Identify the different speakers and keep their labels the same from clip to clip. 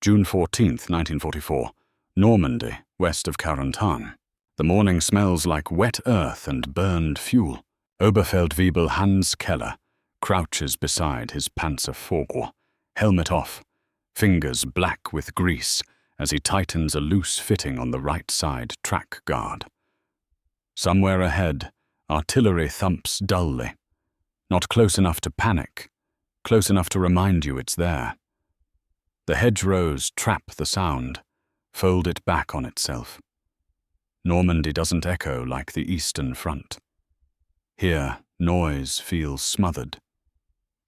Speaker 1: June 14, 1944, Normandy, west of Carentan. The morning smells like wet earth and burned fuel. Oberfeldwebel Hans Keller crouches beside his Panzervogel, helmet off, fingers black with grease as he tightens a loose fitting on the right side track guard. Somewhere ahead, artillery thumps dully. Not close enough to panic, close enough to remind you it's there. The hedgerows trap the sound, fold it back on itself. Normandy doesn't echo like the Eastern Front. Here, noise feels smothered,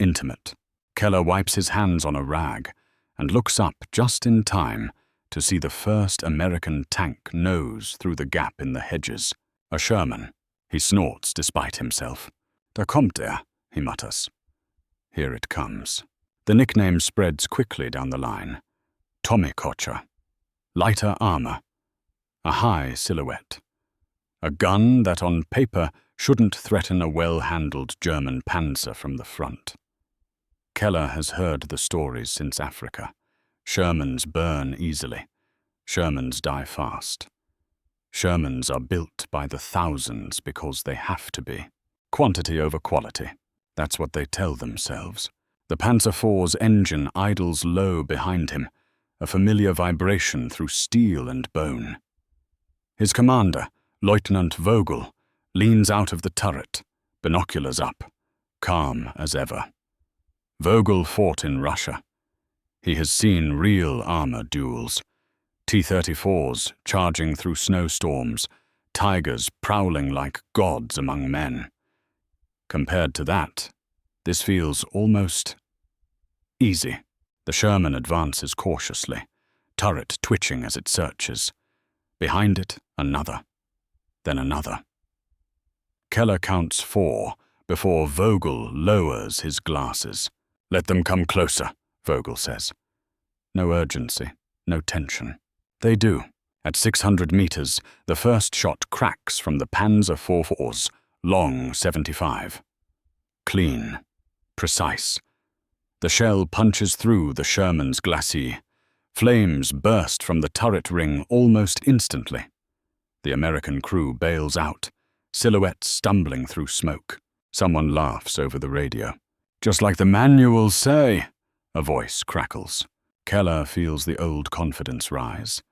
Speaker 1: intimate. Keller wipes his hands on a rag and looks up just in time to see the first American tank nose through the gap in the hedges. A Sherman. He snorts despite himself. Da kommt er, he mutters. Here it comes. The nickname spreads quickly down the line. Tommykotcher. Lighter armor. A high silhouette. A gun that on paper shouldn't threaten a well-handled German panzer from the front. Keller has heard the stories since Africa. Shermans burn easily. Shermans die fast. Shermans are built by the thousands because they have to be. Quantity over quality. That's what they tell themselves. The Panzer IV's engine idles low behind him, a familiar vibration through steel and bone. His commander, Lieutenant Vogel, leans out of the turret, binoculars up, calm as ever. Vogel fought in Russia. He has seen real armor duels. T-34s charging through snowstorms, tigers prowling like gods among men. Compared to that, this feels almost easy. The Sherman advances cautiously, turret twitching as it searches. Behind it, another, then another. Keller counts 4 before Vogel lowers his glasses. Let them come closer, Vogel says. No urgency, no tension. They do. At 600 meters, the first shot cracks from the Panzer IV's long 75. Clean. Precise. The shell punches through the Sherman's glacis. Flames burst from the turret ring almost instantly. The American crew bails out, silhouettes stumbling through smoke. Someone laughs over the radio. Just like the manuals say, a voice crackles. Keller feels the old confidence rise.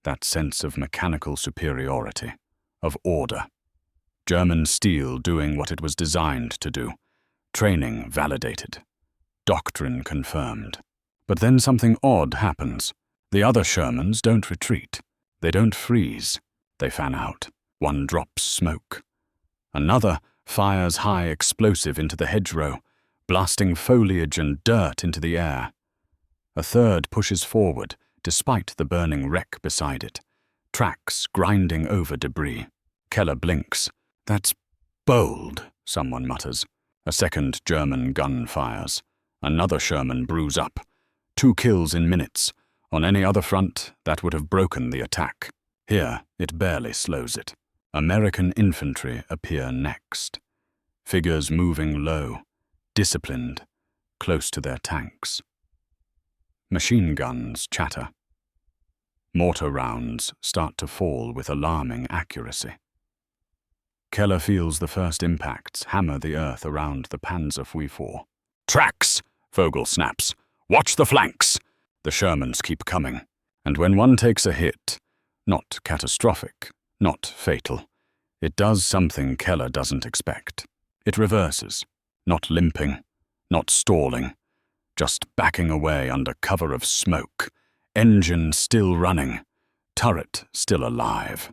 Speaker 1: That sense of mechanical superiority, of order. German steel doing what it was designed to do. Training validated. Doctrine confirmed. But then something odd happens. The other Shermans don't retreat. They don't freeze. They fan out. One drops smoke. Another fires high explosive into the hedgerow, blasting foliage and dirt into the air. A third pushes forward, despite the burning wreck beside it. Tracks grinding over debris. Keller blinks. That's bold, someone mutters. A second German gun fires. Another Sherman brews up. 2 kills in minutes. On any other front, that would have broken the attack. Here, it barely slows it. American infantry appear next. Figures moving low, disciplined, close to their tanks. Machine guns chatter. Mortar rounds start to fall with alarming accuracy. Keller feels the first impacts hammer the earth around the Panzer IV. Tracks! Vogel snaps. Watch the flanks! The Shermans keep coming. And when one takes a hit, not catastrophic, not fatal, it does something Keller doesn't expect. It reverses, not limping, not stalling, just backing away under cover of smoke, engine still running, turret still alive.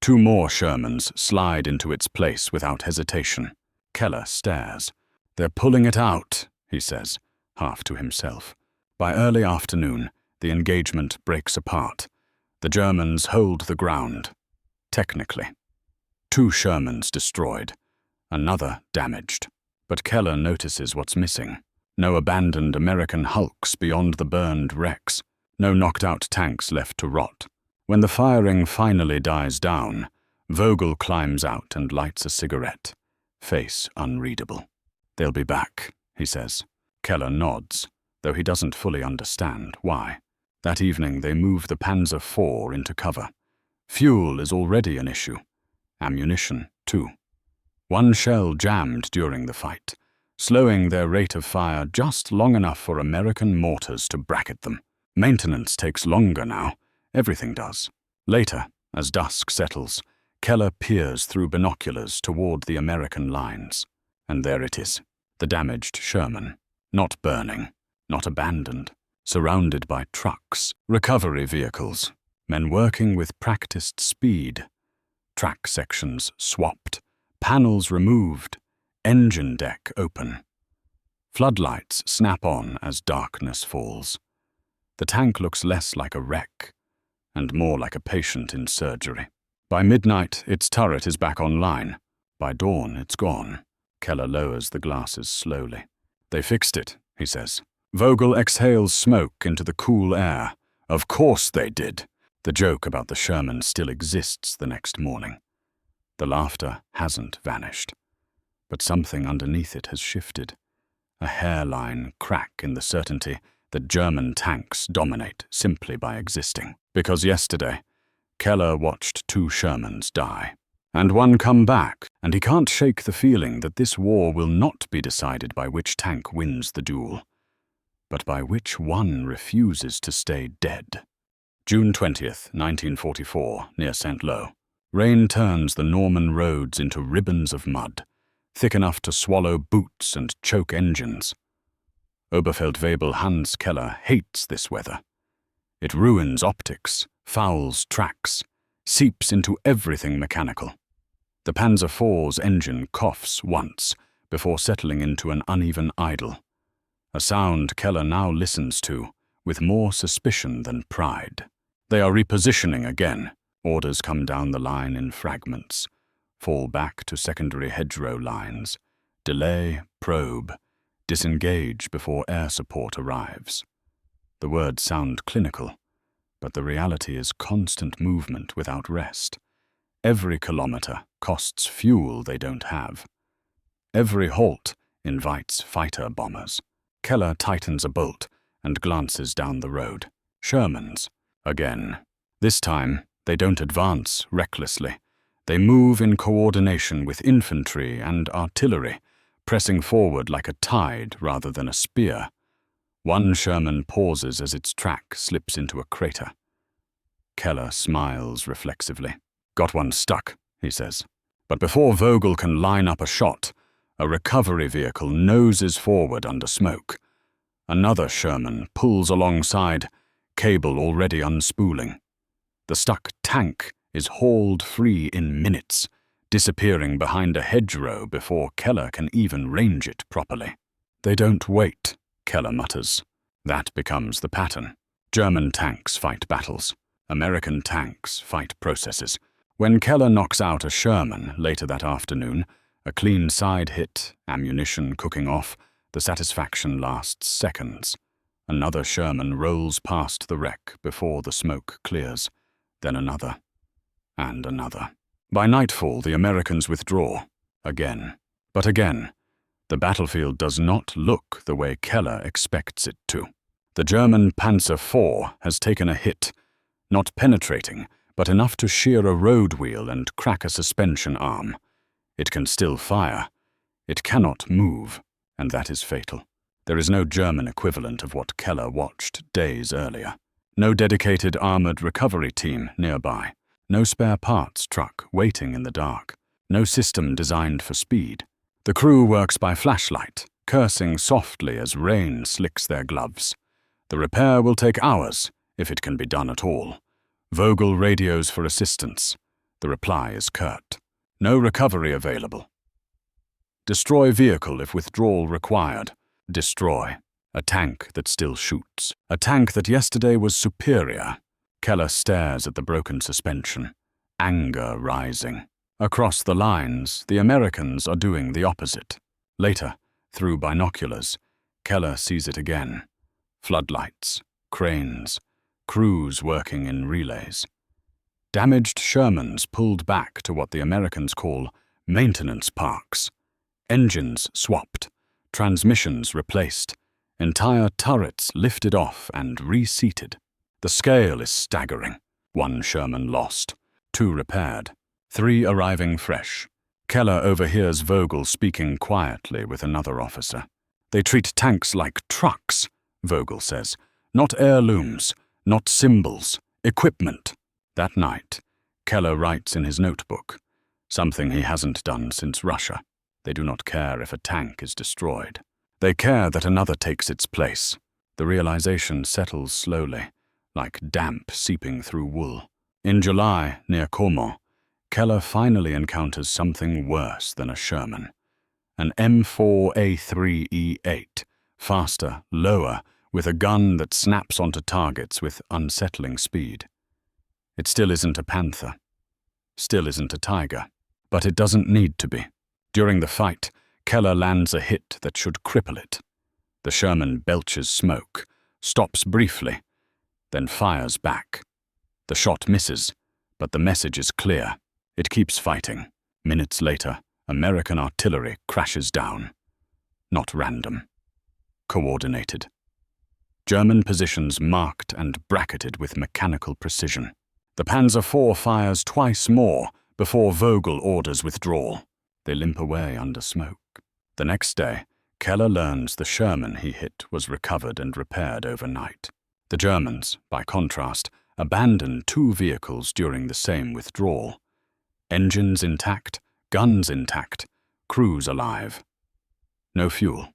Speaker 1: 2 more Shermans slide into its place without hesitation. Keller stares. They're pulling it out, he says, half to himself. By early afternoon, the engagement breaks apart. The Germans hold the ground. Technically. 2 Shermans destroyed. Another damaged. But Keller notices what's missing. No abandoned American hulks beyond the burned wrecks. No knocked-out tanks left to rot. When the firing finally dies down, Vogel climbs out and lights a cigarette, face unreadable. They'll be back, he says. Keller nods. though he doesn't fully understand why. That evening they move the Panzer IV into cover. Fuel is already an issue. Ammunition, too. One shell jammed during the fight, slowing their rate of fire just long enough for American mortars to bracket them. Maintenance takes longer now. Everything does. Later, as dusk settles, Keller peers through binoculars toward the American lines. And there it is, the damaged Sherman. Not burning, not abandoned, surrounded by trucks, recovery vehicles, men working with practiced speed. Track sections swapped, panels removed, engine deck open. Floodlights snap on as darkness falls. The tank looks less like a wreck and more like a patient in surgery. By midnight, its turret is back online. By dawn, it's gone. Keller lowers the glasses slowly. They fixed it, he says. Vogel exhales smoke into the cool air. Of course they did. The joke about the Sherman still exists the next morning. The laughter hasn't vanished, but something underneath it has shifted. A hairline crack in the certainty that German tanks dominate simply by existing. Because yesterday, Keller watched 2 Shermans die, and one come back, and he can't shake the feeling that this war will not be decided by which tank wins the duel, but by which one refuses to stay dead. June 20th, 1944, near St. Lo. Rain turns the Norman roads into ribbons of mud, thick enough to swallow boots and choke engines. Oberfeldwebel Hans Keller hates this weather. It ruins optics, fouls tracks, seeps into everything mechanical. The Panzer IV's engine coughs once before settling into an uneven idle, a sound Keller now listens to with more suspicion than pride. They are repositioning again. Orders come down the line in fragments, fall back to secondary hedgerow lines, delay, probe, disengage before air support arrives. The words sound clinical, but the reality is constant movement without rest. Every kilometer costs fuel they don't have. Every halt invites fighter bombers. Keller tightens a bolt and glances down the road. Shermans, again. This time, they don't advance recklessly. They move in coordination with infantry and artillery, pressing forward like a tide rather than a spear. One Sherman pauses as its track slips into a crater. Keller smiles reflexively. Got one stuck, he says. But before Vogel can line up a shot, a recovery vehicle noses forward under smoke. Another Sherman pulls alongside, cable already unspooling. The stuck tank is hauled free in minutes, disappearing behind a hedgerow before Keller can even range it properly. They don't wait, Keller mutters. That becomes the pattern. German tanks fight battles. American tanks fight processes. When Keller knocks out a Sherman later that afternoon, a clean side hit, ammunition cooking off, the satisfaction lasts seconds. Another Sherman rolls past the wreck before the smoke clears. Then another, and another. By nightfall, the Americans withdraw. Again. But again, the battlefield does not look the way Keller expects it to. The German Panzer IV has taken a hit, not penetrating, but enough to shear a road wheel and crack a suspension arm. It can still fire. It cannot move, and that is fatal. There is no German equivalent of what Keller watched days earlier. No dedicated armored recovery team nearby. No spare parts truck waiting in the dark. No system designed for speed. The crew works by flashlight, cursing softly as rain slicks their gloves. The repair will take hours, if it can be done at all. Vogel radios for assistance. The reply is curt. No recovery available. Destroy vehicle if withdrawal required. Destroy. A tank that still shoots. A tank that yesterday was superior. Keller stares at the broken suspension, anger rising. Across the lines, the Americans are doing the opposite. Later, through binoculars, Keller sees it again. Floodlights, cranes, crews working in relays. Damaged Shermans pulled back to what the Americans call maintenance parks. Engines swapped, transmissions replaced, Entire turrets lifted off and reseated. The scale is staggering. 1 Sherman lost, 2 repaired, 3 arriving fresh. Keller overhears Vogel speaking quietly with another officer. They treat tanks like trucks, Vogel says. Not heirlooms, not symbols, equipment. That night, Keller writes in his notebook, something he hasn't done since Russia. They do not care if a tank is destroyed. They care that another takes its place. The realization settles slowly, like damp seeping through wool. In July, near Caumont, Keller finally encounters something worse than a Sherman. An M4A3E8, faster, lower, with a gun that snaps onto targets with unsettling speed. It still isn't a Panther. Still isn't a Tiger. But it doesn't need to be. During the fight, Keller lands a hit that should cripple it. The Sherman belches smoke, stops briefly, then fires back. The shot misses, but the message is clear. It keeps fighting. Minutes later, American artillery crashes down. Not random. Coordinated. German positions marked and bracketed with mechanical precision. The Panzer IV fires twice more before Vogel orders withdrawal. They limp away under smoke. The next day, Keller learns the Sherman he hit was recovered and repaired overnight. The Germans, by contrast, abandoned 2 vehicles during the same withdrawal. Engines intact, guns intact, crews alive. No fuel.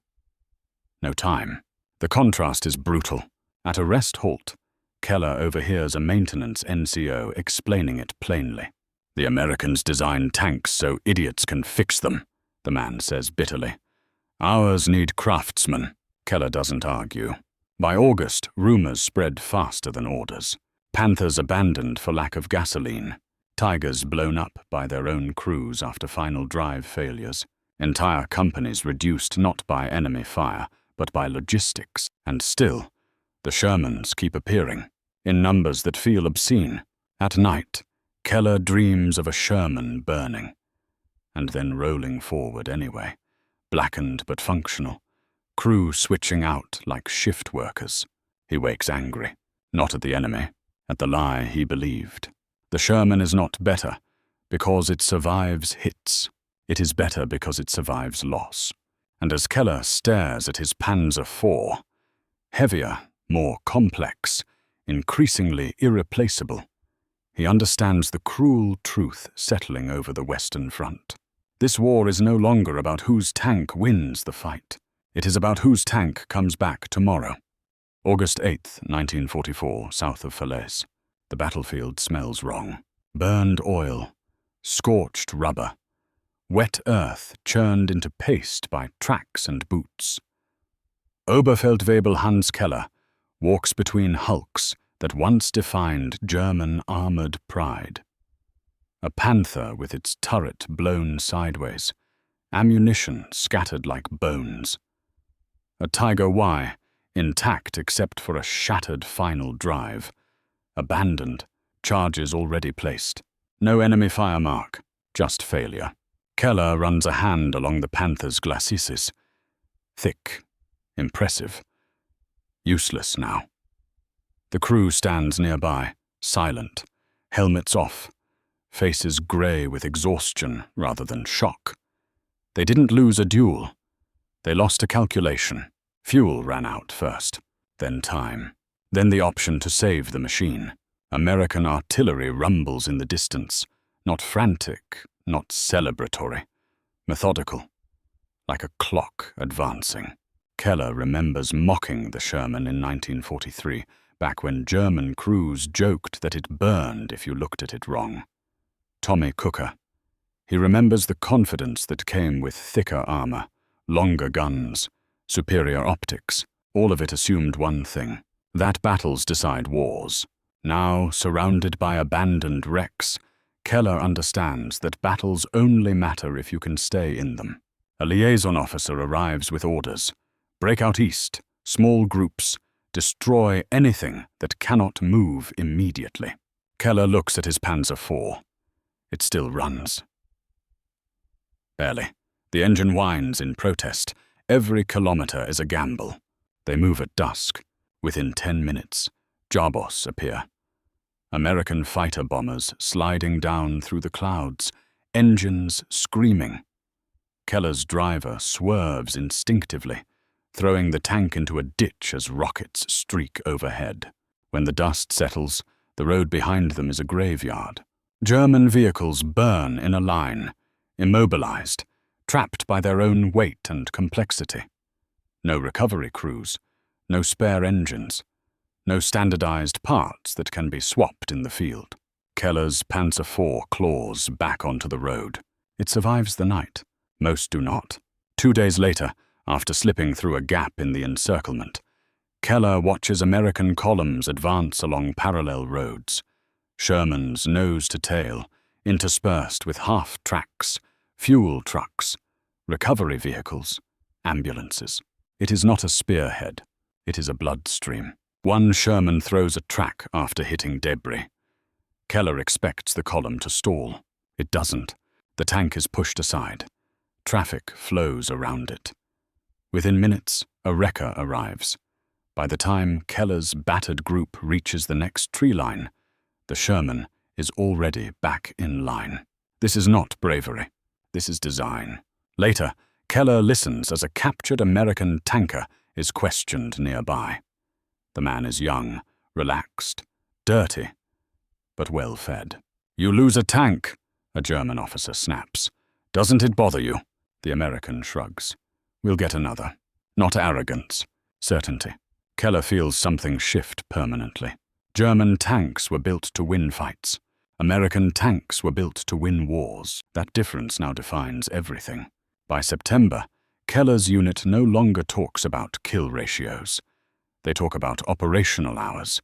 Speaker 1: No time. The contrast is brutal. At a rest halt, Keller overhears a maintenance NCO explaining it plainly. The Americans designed tanks so idiots can fix them, the man says bitterly. Ours need craftsmen. Keller doesn't argue. By August, rumors spread faster than orders. Panthers abandoned for lack of gasoline. Tigers blown up by their own crews after final drive failures. Entire companies reduced not by enemy fire, but by logistics. And still, the Shermans keep appearing, in numbers that feel obscene. At night, Keller dreams of a Sherman burning, and then rolling forward anyway, blackened but functional, crew switching out like shift workers. He wakes angry, not at the enemy, at the lie he believed. The Sherman is not better because it survives hits. It is better because it survives loss. And as Keller stares at his Panzer IV, heavier, more complex, increasingly irreplaceable, he understands the cruel truth settling over the Western Front. This war is no longer about whose tank wins the fight. It is about whose tank comes back tomorrow. August 8th, 1944, south of Falaise. The battlefield smells wrong. Burned oil, scorched rubber, wet earth churned into paste by tracks and boots. Oberfeldwebel Hans Keller walks between hulks that once defined German armored pride. A Panther with its turret blown sideways, ammunition scattered like bones. A Tiger Y, intact except for a shattered final drive. Abandoned, charges already placed. No enemy fire mark, just failure. Keller runs a hand along the Panther's glacis. Thick, impressive, useless now. The crew stands nearby, silent, helmets off, faces grey with exhaustion rather than shock. They didn't lose a duel. They lost a calculation. Fuel ran out first, then time, then the option to save the machine. American artillery rumbles in the distance, not frantic, not celebratory, methodical, like a clock advancing. Keller remembers mocking the Sherman in 1943, back when German crews joked that it burned if you looked at it wrong. Tommy Cooker. He remembers the confidence that came with thicker armor, longer guns, superior optics. All of it assumed one thing, that battles decide wars. Now, surrounded by abandoned wrecks, Keller understands that battles only matter if you can stay in them. A liaison officer arrives with orders. Break out east, small groups, destroy anything that cannot move immediately. Keller looks at his Panzer IV. It still runs. Barely. The engine whines in protest. Every kilometer is a gamble. They move at dusk. Within 10 minutes, Jabos appear. American fighter bombers sliding down through the clouds, engines screaming. Keller's driver swerves instinctively, throwing the tank into a ditch as rockets streak overhead. When the dust settles, the road behind them is a graveyard. German vehicles burn in a line, immobilized, trapped by their own weight and complexity. No recovery crews, no spare engines, no standardized parts that can be swapped in the field. Keller's Panzer IV claws back onto the road. It survives the night. Most do not. 2 days later, after slipping through a gap in the encirclement, Keller watches American columns advance along parallel roads, Shermans nose to tail, interspersed with half-tracks, fuel trucks, recovery vehicles, ambulances. It is not a spearhead. It is a bloodstream. One Sherman throws a track after hitting debris. Keller expects the column to stall. It doesn't. The tank is pushed aside. Traffic flows around it. Within minutes, a wrecker arrives. By the time Keller's battered group reaches the next tree line, the Sherman is already back in line. This is not bravery. This is design. Later, Keller listens as a captured American tanker is questioned nearby. The man is young, relaxed, dirty, but well-fed. "You lose a tank," a German officer snaps. "Doesn't it bother you?" The American shrugs. "We'll get another." Not arrogance, certainty. Keller feels something shift permanently. German tanks were built to win fights. American tanks were built to win wars. That difference now defines everything. By September, Keller's unit no longer talks about kill ratios. They talk about operational hours,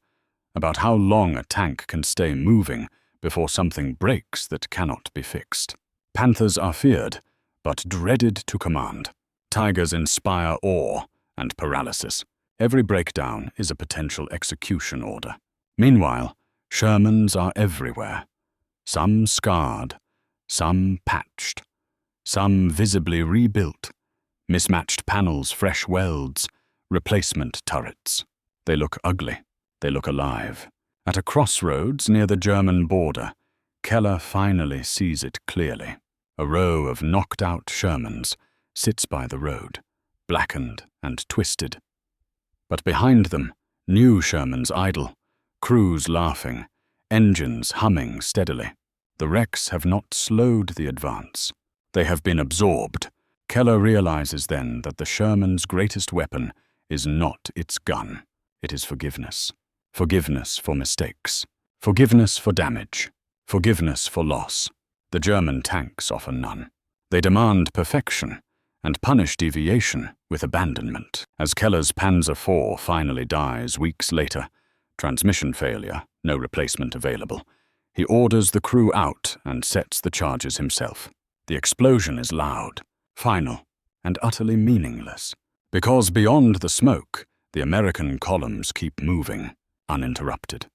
Speaker 1: about how long a tank can stay moving before something breaks that cannot be fixed. Panthers are feared, but dreaded to command. Tigers inspire awe and paralysis. Every breakdown is a potential execution order. Meanwhile, Shermans are everywhere. Some scarred, some patched, some visibly rebuilt. Mismatched panels, fresh welds, replacement turrets. They look ugly. They look alive. At a crossroads near the German border, Keller finally sees it clearly. A row of knocked-out Shermans sits by the road, blackened and twisted. But behind them, new Shermans idle, crews laughing, engines humming steadily. The wrecks have not slowed the advance. They have been absorbed. Keller realizes then that the Sherman's greatest weapon is not its gun. It is forgiveness. Forgiveness for mistakes. Forgiveness for damage. Forgiveness for loss. The German tanks offer none. They demand perfection and punish deviation with abandonment. As Keller's Panzer IV finally dies weeks later, transmission failure, no replacement available, he orders the crew out and sets the charges himself. The explosion is loud, final, and utterly meaningless, because beyond the smoke, the American columns keep moving, uninterrupted.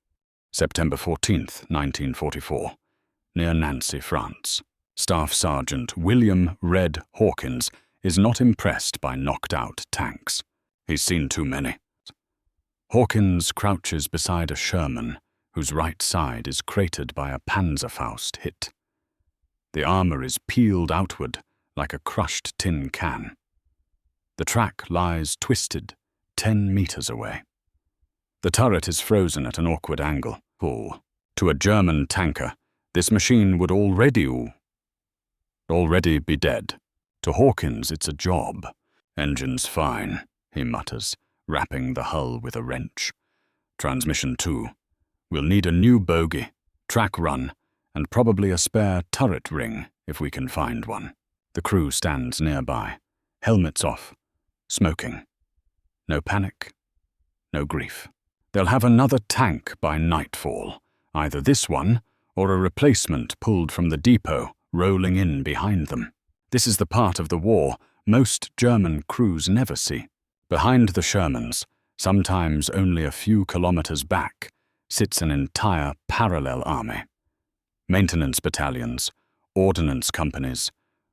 Speaker 1: September 14th, 1944, near Nancy, France. Staff Sergeant William "Red" Hawkins is not impressed by knocked-out tanks. He's seen too many. Hawkins crouches beside a Sherman, whose right side is cratered by a Panzerfaust hit. The armor is peeled outward like a crushed tin can. The track lies twisted 10 meters away. The turret is frozen at an awkward angle. Oh, to a German tanker, this machine would already be dead. To Hawkins, it's a job. "Engine's fine," he mutters, rapping the hull with a wrench. "Transmission too. We'll need a new bogie, track run, and probably a spare turret ring if we can find one." The crew stands nearby, helmets off, smoking. No panic, no grief. They'll have another tank by nightfall, either this one or a replacement pulled from the depot rolling in behind them. This is the part of the war most German crews never see. Behind the Shermans, sometimes only a few kilometers back, sits an entire parallel army. Maintenance battalions, ordnance companies,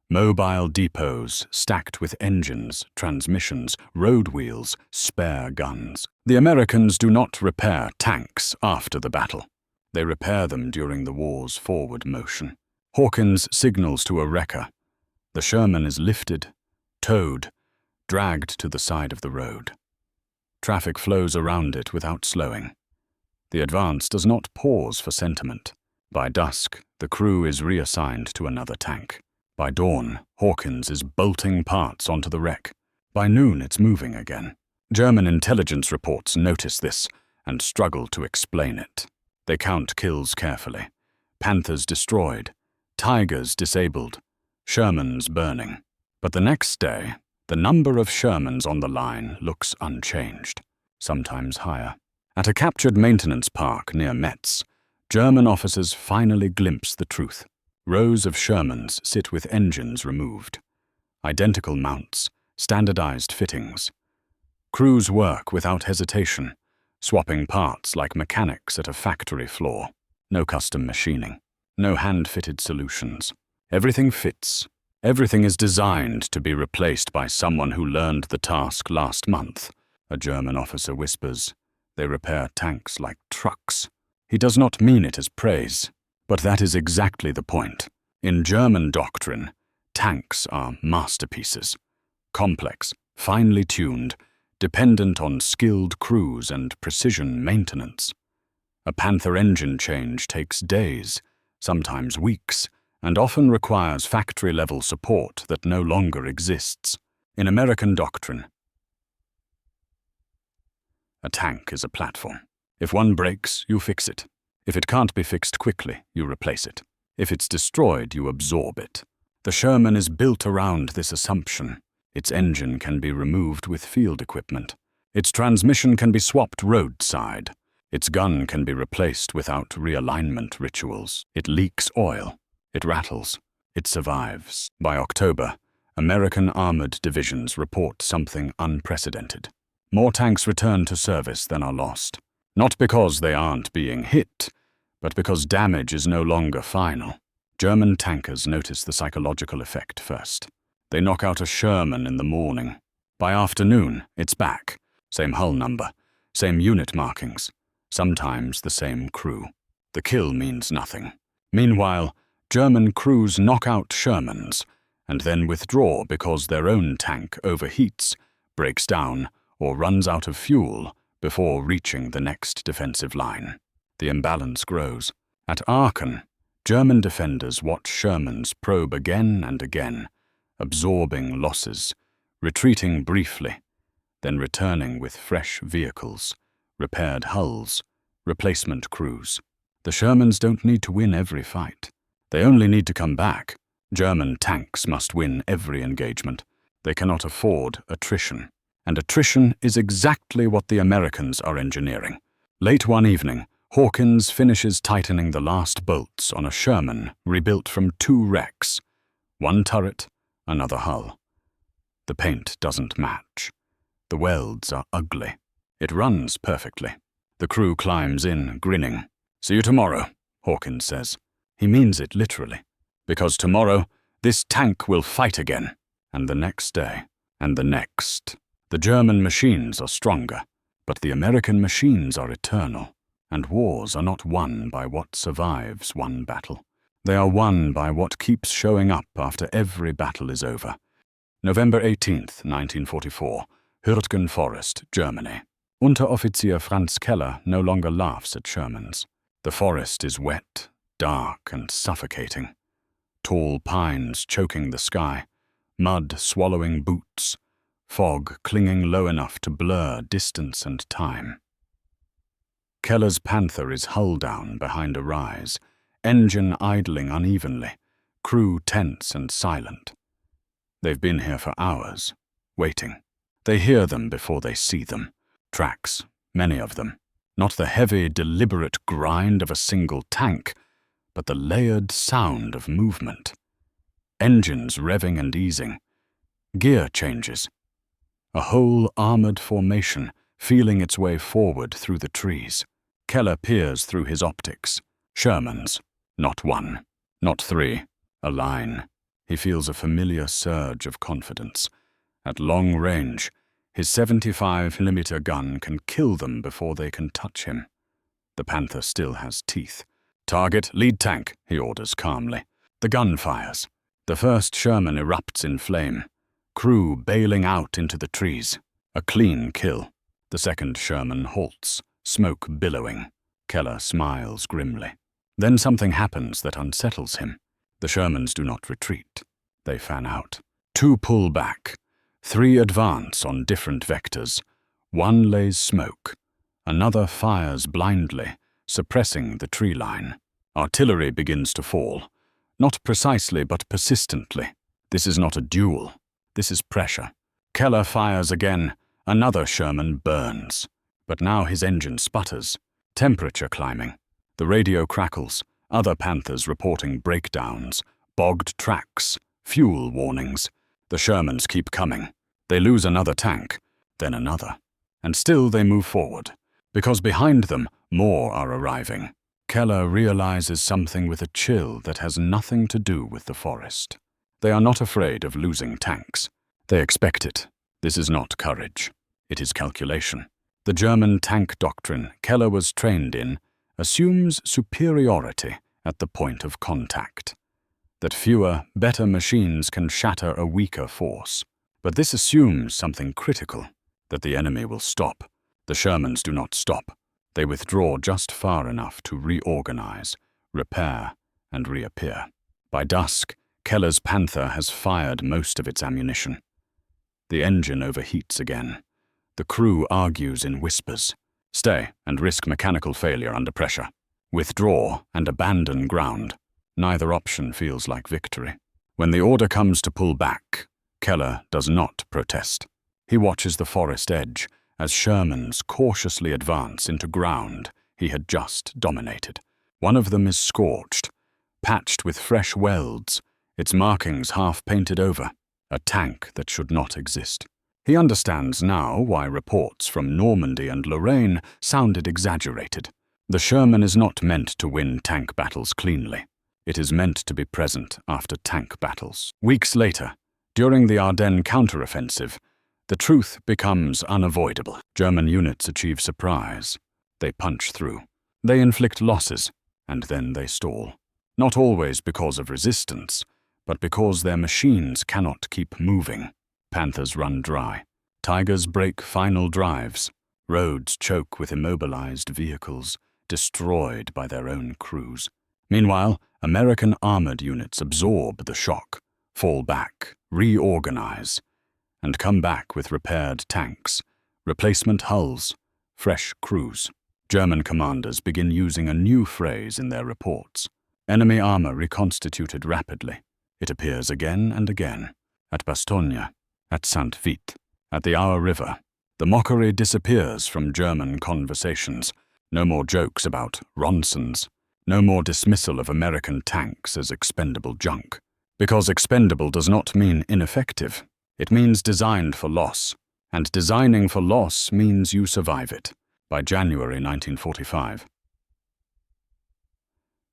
Speaker 1: Mobile depots stacked with engines, transmissions, road wheels, spare guns. The Americans do not repair tanks after the battle. They repair them during the war's forward motion. Hawkins signals to a wrecker. The Sherman is lifted, towed, dragged to the side of the road. Traffic flows around it without slowing. The advance does not pause for sentiment. By dusk, the crew is reassigned to another tank. By dawn, Hawkins is bolting parts onto the wreck. By noon, it's moving again. German intelligence reports notice this and struggle to explain it. They count kills carefully. Panthers destroyed, Tigers disabled, Shermans burning. But the next day, the number of Shermans on the line looks unchanged, sometimes higher. At a captured maintenance park near Metz, German officers finally glimpse the truth. Rows of Shermans sit with engines removed. Identical mounts, standardized fittings. Crews work without hesitation, swapping parts like mechanics at a factory floor. No custom machining, no hand-fitted solutions. Everything fits. Everything is designed to be replaced by someone who learned the task last month. A German officer whispers, "They repair tanks like trucks." He does not mean it as praise, but that is exactly the point. In German doctrine, tanks are masterpieces. Complex, finely tuned, dependent on skilled crews and precision maintenance. A Panther engine change takes days, sometimes weeks, and often requires factory-level support that no longer exists. In American doctrine, a tank is a platform. If one breaks, you fix it. If it can't be fixed quickly, you replace it. If it's destroyed, you absorb it. The Sherman is built around this assumption. Its engine can be removed with field equipment. Its transmission can be swapped roadside. Its gun can be replaced without realignment rituals. It leaks oil. It rattles. It survives. By October, American armored divisions report something unprecedented. More tanks return to service than are lost. Not because they aren't being hit, but because damage is no longer final. German tankers notice the psychological effect first. They knock out a Sherman in the morning. By afternoon, it's back. Same hull number, same unit markings, sometimes the same crew. The kill means nothing. Meanwhile, German crews knock out Shermans and then withdraw because their own tank overheats, breaks down, or runs out of fuel before reaching the next defensive line. The imbalance grows. At Aachen, German defenders watch Shermans probe again and again, absorbing losses, retreating briefly, then returning with fresh vehicles, repaired hulls, replacement crews. The Shermans don't need to win every fight. They only need to come back. German tanks must win every engagement. They cannot afford attrition. And attrition is exactly what the Americans are engineering. Late one evening, Hawkins finishes tightening the last bolts on a Sherman rebuilt from 2 wrecks. One turret, another hull. The paint doesn't match. The welds are ugly. It runs perfectly. The crew climbs in, grinning. "See you tomorrow," Hawkins says. He means it literally. Because tomorrow, this tank will fight again. And the next day, and the next. The German machines are stronger, but the American machines are eternal. And wars are not won by what survives one battle. They are won by what keeps showing up after every battle is over. November 18th, 1944, Hürtgen Forest, Germany. Unteroffizier Franz Keller no longer laughs at Shermans. The forest is wet, dark and suffocating. Tall pines choking the sky, mud swallowing boots, fog clinging low enough to blur distance and time. Keller's Panther is hull down behind a rise, engine idling unevenly, crew tense and silent. They've been here for hours, waiting. They hear them before they see them. Tracks, many of them. Not the heavy, deliberate grind of a single tank, but the layered sound of movement. Engines revving and easing. Gear changes. A whole armored formation feeling its way forward through the trees. Keller peers through his optics. Shermans. Not one. Not 3. A line. He feels a familiar surge of confidence. At long range, his 75mm gun can kill them before they can touch him. The Panther still has teeth. "Target, lead tank," he orders calmly. The gun fires. The first Sherman erupts in flame. Crew bailing out into the trees. A clean kill. The second Sherman halts, smoke billowing. Keller smiles grimly. Then something happens that unsettles him. The Shermans do not retreat. They fan out. 2 pull back. 3 advance on different vectors. 1 lays smoke. Another fires blindly, suppressing the tree line. Artillery begins to fall. Not precisely, but persistently. This is not a duel. This is pressure. Keller fires again. Another Sherman burns. But now his engine sputters. Temperature climbing. The radio crackles. Other Panthers reporting breakdowns, bogged tracks, fuel warnings. The Shermans keep coming. They lose another tank, then another. And still they move forward. Because behind them, more are arriving. Keller realizes something with a chill that has nothing to do with the forest. They are not afraid of losing tanks. They expect it. This is not courage. It is calculation. The German tank doctrine Keller was trained in assumes superiority at the point of contact. That fewer, better machines can shatter a weaker force. But this assumes something critical, that the enemy will stop. The Shermans do not stop. They withdraw just far enough to reorganize, repair, and reappear. By dusk, Keller's Panther has fired most of its ammunition. The engine overheats again. The crew argues in whispers. Stay and risk mechanical failure under pressure. Withdraw and abandon ground. Neither option feels like victory. When the order comes to pull back, Keller does not protest. He watches the forest edge as Shermans cautiously advance into ground he had just dominated. One of them is scorched, patched with fresh welds, its markings half painted over, a tank that should not exist. He understands now why reports from Normandy and Lorraine sounded exaggerated. The Sherman is not meant to win tank battles cleanly. It is meant to be present after tank battles. Weeks later, during the Ardennes counteroffensive, the truth becomes unavoidable. German units achieve surprise. They punch through. They inflict losses, and then they stall. Not always because of resistance, but because their machines cannot keep moving. Panthers run dry. Tigers break final drives. Roads choke with immobilized vehicles, destroyed by their own crews. Meanwhile, American armored units absorb the shock, fall back, reorganize, and come back with repaired tanks, replacement hulls, fresh crews. German commanders begin using a new phrase in their reports. Enemy armor reconstituted rapidly. It appears again and again. At Bastogne, at Saint-Vith, at the Our River. The mockery disappears from German conversations. No more jokes about Ronsons. No more dismissal of American tanks as expendable junk. Because expendable does not mean ineffective. It means designed for loss. And designing for loss means you survive it. By January 1945.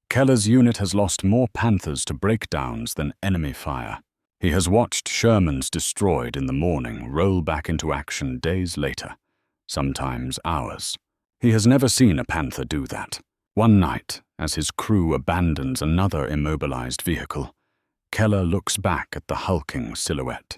Speaker 1: Keller's unit has lost more Panthers to breakdowns than enemy fire. He has watched Shermans destroyed in the morning roll back into action days later, sometimes hours. He has never seen a Panther do that. One night, as his crew abandons another immobilized vehicle, Keller looks back at the hulking silhouette,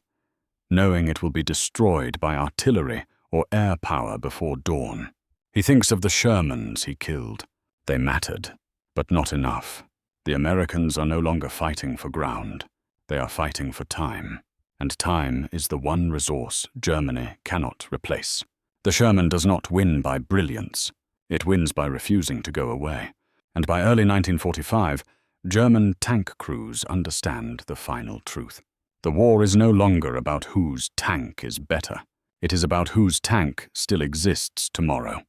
Speaker 1: knowing it will be destroyed by artillery or air power before dawn. He thinks of the Shermans he killed. They mattered, but not enough. The Americans are no longer fighting for ground. They are fighting for time, and time is the one resource Germany cannot replace. The Sherman does not win by brilliance. It wins by refusing to go away. And by early 1945, German tank crews understand the final truth. The war is no longer about whose tank is better. It is about whose tank still exists tomorrow.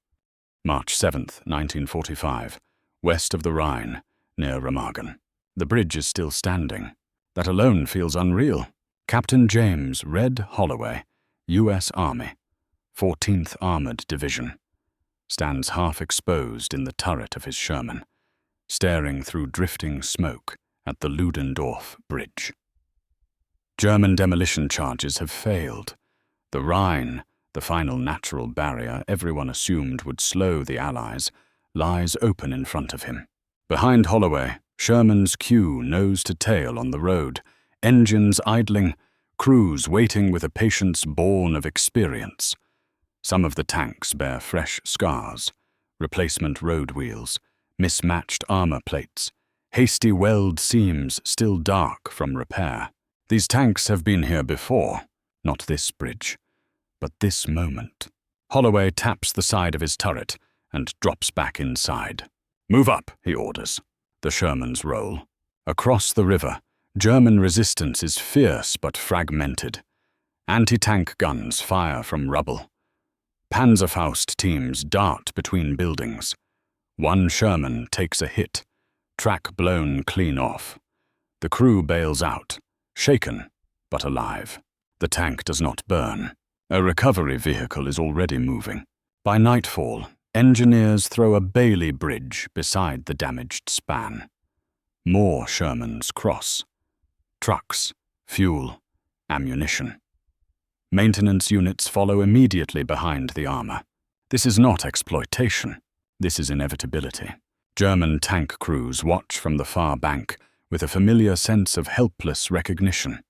Speaker 1: March 7th, 1945, west of the Rhine, near Remagen. The bridge is still standing. That alone feels unreal. Captain James Red Holloway, U.S. Army, 14th Armored Division, stands half exposed in the turret of his Sherman, staring through drifting smoke at the Ludendorff Bridge. German demolition charges have failed. The Rhine, the final natural barrier everyone assumed would slow the Allies, lies open in front of him. Behind Holloway, Sherman's queue nose to tail on the road, engines idling, crews waiting with a patience born of experience. Some of the tanks bear fresh scars, replacement road wheels, mismatched armor plates, hasty weld seams still dark from repair. These tanks have been here before, not this bridge, but this moment. Holloway taps the side of his turret and drops back inside. "Move up," he orders. The Shermans roll. Across the river, German resistance is fierce but fragmented. Anti-tank guns fire from rubble. Panzerfaust teams dart between buildings. One Sherman takes a hit, track blown clean off. The crew bails out, shaken but alive. The tank does not burn. A recovery vehicle is already moving. By nightfall, engineers throw a Bailey bridge beside the damaged span. More Shermans cross. Trucks, fuel, ammunition. Maintenance units follow immediately behind the armor. This is not exploitation. This is inevitability. German tank crews watch from the far bank with a familiar sense of helpless recognition.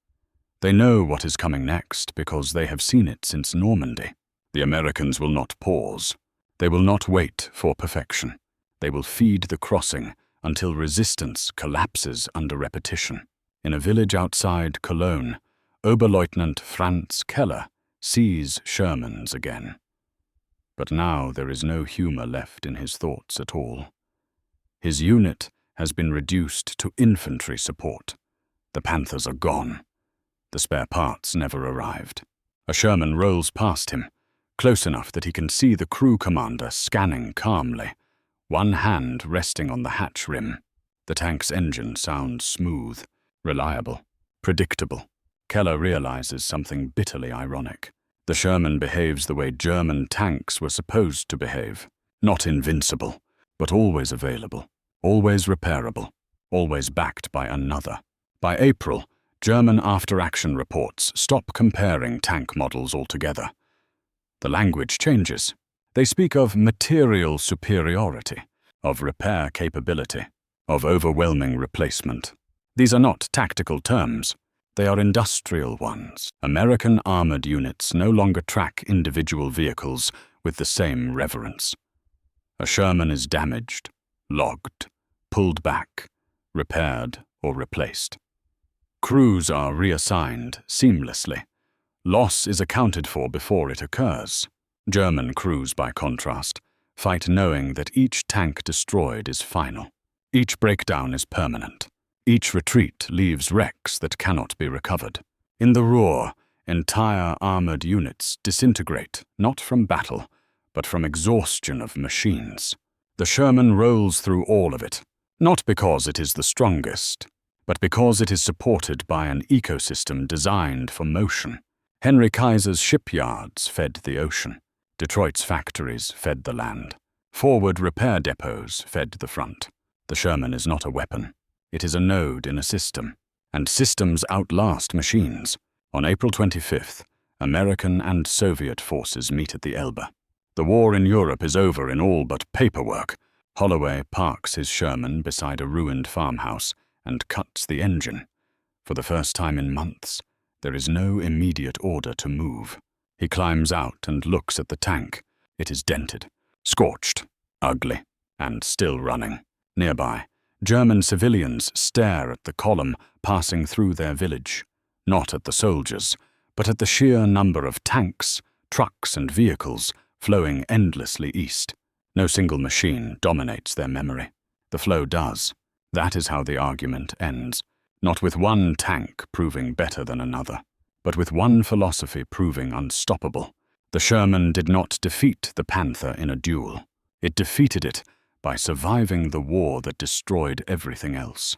Speaker 1: They know what is coming next because they have seen it since Normandy. The Americans will not pause. They will not wait for perfection. They will feed the crossing until resistance collapses under repetition. In a village outside Cologne, Oberleutnant Franz Keller sees Shermans again. But now there is no humor left in his thoughts at all. His unit has been reduced to infantry support. The Panthers are gone. The spare parts never arrived. A Sherman rolls past him, close enough that he can see the crew commander scanning calmly, one hand resting on the hatch rim. The tank's engine sounds smooth, reliable, predictable. Keller realizes something bitterly ironic. The Sherman behaves the way German tanks were supposed to behave. Not invincible, but always available, always repairable, always backed by another. By April, German after-action reports stop comparing tank models altogether. The language changes. They speak of material superiority, of repair capability, of overwhelming replacement. These are not tactical terms. They are industrial ones. American armored units no longer track individual vehicles with the same reverence. A Sherman is damaged, logged, pulled back, repaired, or replaced. Crews are reassigned seamlessly. Loss is accounted for before it occurs. German crews, by contrast, fight knowing that each tank destroyed is final. Each breakdown is permanent. Each retreat leaves wrecks that cannot be recovered. In the Ruhr, entire armored units disintegrate, not from battle, but from exhaustion of machines. The Sherman rolls through all of it, not because it is the strongest, but because it is supported by an ecosystem designed for motion. Henry Kaiser's shipyards fed the ocean. Detroit's factories fed the land. Forward repair depots fed the front. The Sherman is not a weapon. It is a node in a system, and systems outlast machines. On April 25th, American and Soviet forces meet at the Elbe. The war in Europe is over in all but paperwork. Holloway parks his Sherman beside a ruined farmhouse and cuts the engine. For the first time in months, there is no immediate order to move. He climbs out and looks at the tank. It is dented, scorched, ugly, and still running. Nearby, German civilians stare at the column passing through their village, not at the soldiers, but at the sheer number of tanks, trucks, and vehicles flowing endlessly east. No single machine dominates their memory. The flow does. That is how the argument ends, not with one tank proving better than another, but with one philosophy proving unstoppable. The Sherman did not defeat the Panther in a duel. It defeated it by surviving the war that destroyed everything else.